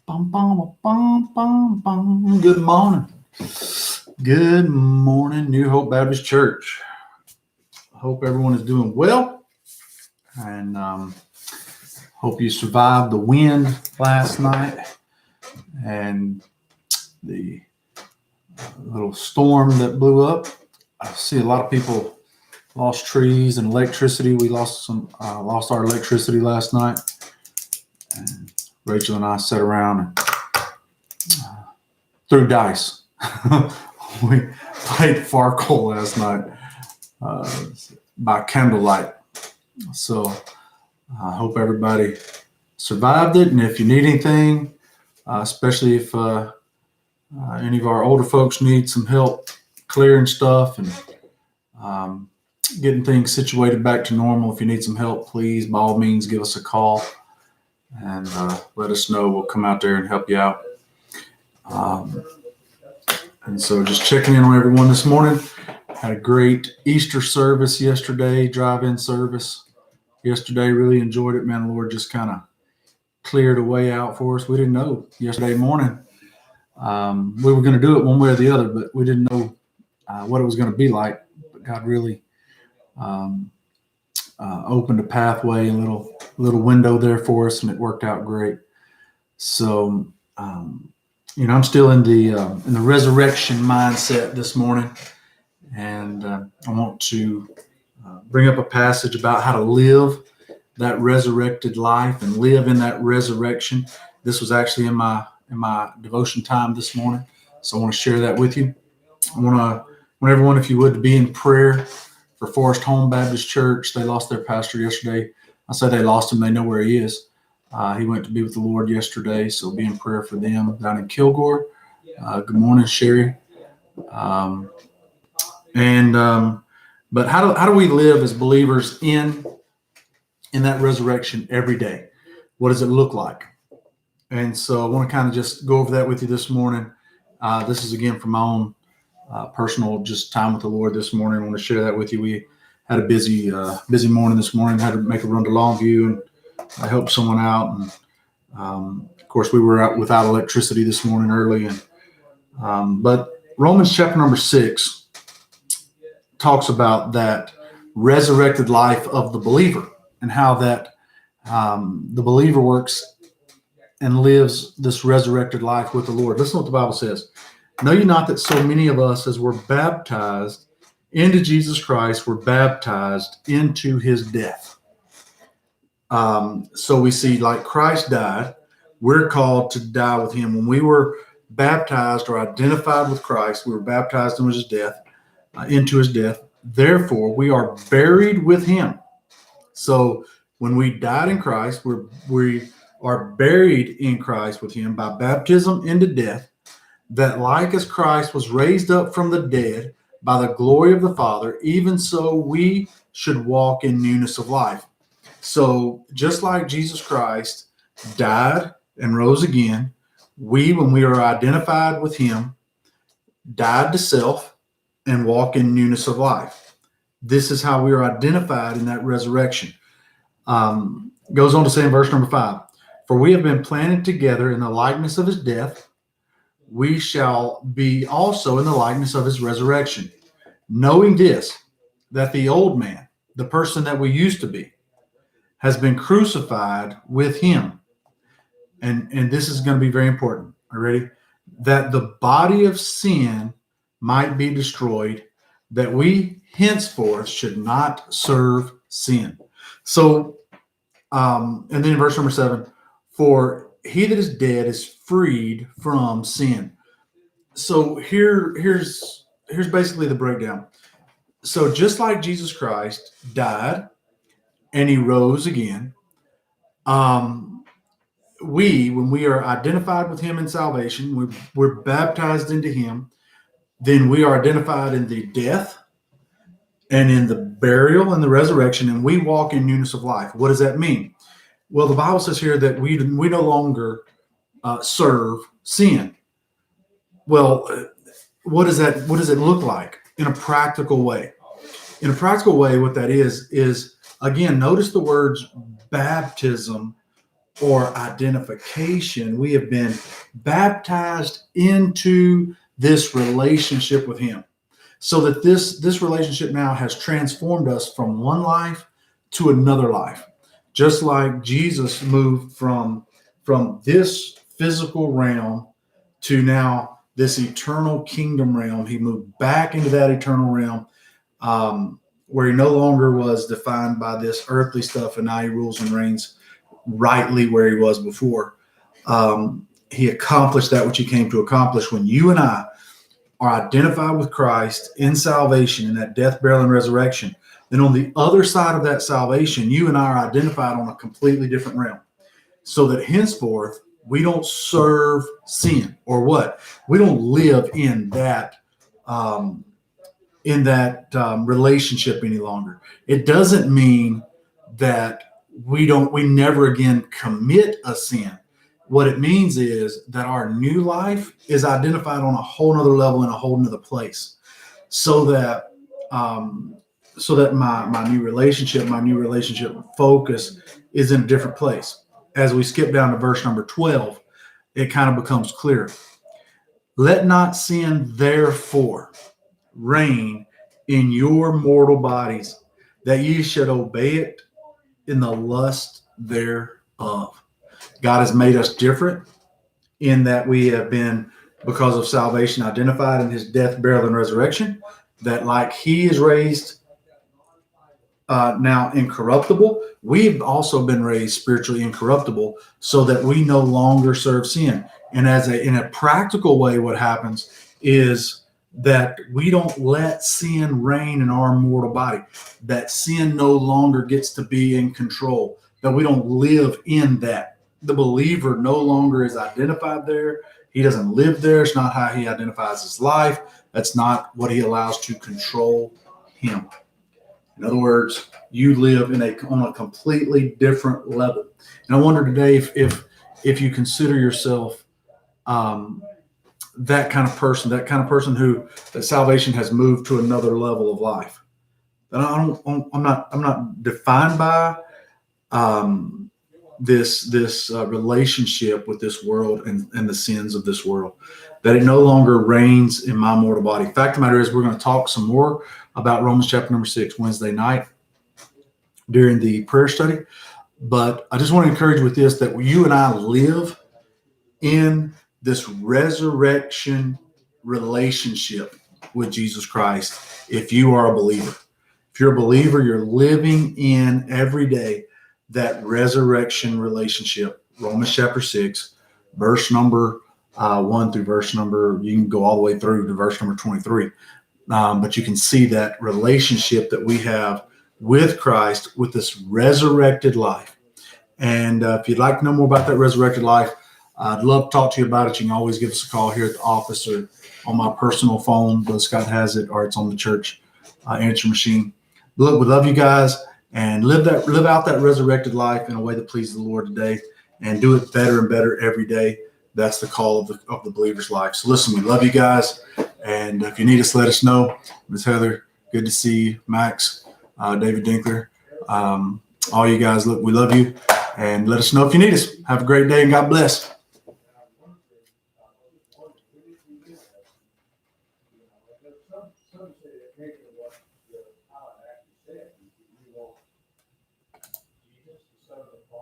Bum, bum, bum, bum, bum. Good morning. Good morning, New Hope Baptist Church. I hope everyone is doing well, and hope you survived the wind last night and the little storm that blew up. I see a lot of people lost trees and electricity. We lost our electricity last night, and Rachel and I sat around and threw dice. We played Farkle last night by candlelight. So I hope everybody survived it. And if you need anything, especially if any of our older folks need some help clearing stuff and getting things situated back to normal, if you need some help, please, by all means, give us a call and let us know. We'll come out there and help you out. And so just checking in on everyone this morning. Had a great Easter service yesterday, drive-in service yesterday. Really enjoyed it, man. The Lord just kind of cleared a way out for us. We didn't know yesterday morning. We were going to do it one way or the other, but we didn't know what it was going to be like. But God really opened a pathway, a little window there for us, and it worked out great. So, I'm still in the resurrection mindset this morning, and I want to bring up a passage about how to live that resurrected life and live in that resurrection. This was actually in my devotion time this morning, so I want to share that with you. I want everyone, if you would, to be in prayer for Forest Home Baptist Church. They lost their pastor yesterday. I say they lost him; they know where he is. He went to be with the Lord yesterday, so be in prayer for them down in Kilgore. Good morning, Sherry. But how do we live as believers in that resurrection every day? What does it look like? And so I want to kind of just go over that with you this morning. This is again from my own personal just time with the Lord this morning. I want to share that with you. We had a busy morning this morning. Had to make a run to Longview, and I helped someone out, and of course we were out without electricity this morning early. And but Romans chapter number 6 talks about that resurrected life of the believer and how that the believer works and lives this resurrected life with the Lord. Listen to what the Bible says. Know ye not that so many of us as were baptized into Jesus Christ were baptized into his death? So we see, like Christ died, we're called to die with him. When we were baptized or identified with Christ, we were baptized into his death. Therefore, we are buried with him. So when we died in Christ, we are buried in Christ with him by baptism into death, that like as Christ was raised up from the dead by the glory of the Father, even so we should walk in newness of life. So just like Jesus Christ died and rose again, we, when we are identified with him, died to self and walk in newness of life. This is how we are identified in that resurrection. Goes on to say in verse number 5, for we have been planted together in the likeness of his death, we shall be also in the likeness of his resurrection, knowing this, that the old man, the person that we used to be, has been crucified with him. And this is going to be very important. Are you ready? That the body of sin might be destroyed, that we henceforth should not serve sin. So, and then in verse number 7, for he that is dead is freed from sin. So here's basically the breakdown. So just like Jesus Christ died and he rose again, when we are identified with him in salvation, we're baptized into him, then we are identified in the death and in the burial and the resurrection, and we walk in newness of life. What does that mean? Well, the Bible says here that we no longer serve sin. Well, what does it look like in a practical way? In a practical way, what that is again, notice the words baptism or identification. We have been baptized into this relationship with him, so that this relationship now has transformed us from one life to another life. Just like Jesus moved from this physical realm to now this eternal kingdom realm, he moved back into that eternal realm, where he no longer was defined by this earthly stuff, and now he rules and reigns rightly where he was before. He accomplished that which he came to accomplish. When you and I are identified with Christ in salvation, in that death, burial, and resurrection, then on the other side of that salvation, you and I are identified on a completely different realm. So that henceforth, we don't serve sin, or what? We don't live in that relationship any longer. It doesn't mean that we never again commit a sin. What it means is that our new life is identified on a whole nother level, in a whole nother place, so that my new relationship focus is in a different place. As we skip down to verse number 12, it kind of becomes clear. Let not sin therefore reign in your mortal bodies, that ye should obey it in the lust thereof. God has made us different in that we have been, because of salvation, identified in his death, burial, and resurrection, that like he is raised now incorruptible, we've also been raised spiritually incorruptible, so that we no longer serve sin. And in a practical way, what happens is that we don't let sin reign in our mortal body, that sin no longer gets to be in control, that we don't live in that. The believer no longer is identified there. He doesn't live there. It's not how he identifies his life. That's not what he allows to control him. In other words, you live on a completely different level. And I wonder today if you consider yourself that kind of person who that salvation has moved to another level of life. And I'm not defined by this relationship with this world and the sins of this world, that it no longer reigns in my mortal body. Fact of the matter is, we're going to talk some more about Romans chapter number 6 Wednesday night during the prayer study. But I just want to encourage you with this, that you and I live in this resurrection relationship with Jesus Christ. If you are a believer, if you're a believer, you're living in every day that resurrection relationship. Romans chapter 6, verse number 1 through verse number, you can go all the way through to verse number 23. But you can see that relationship that we have with Christ, with this resurrected life. And if you'd like to know more about that resurrected life, I'd love to talk to you about it. You can always give us a call here at the office or on my personal phone. Brother Scott has it, or it's on the church answer machine. Look, we love you guys, and live out that resurrected life in a way that pleases the Lord today, and do it better and better every day. That's the call of the believer's life. So listen, we love you guys, and if you need us, let us know. Ms. Heather, good to see you. Max, David Dinkler, all you guys, look, we love you, and let us know if you need us. Have a great day, and God bless.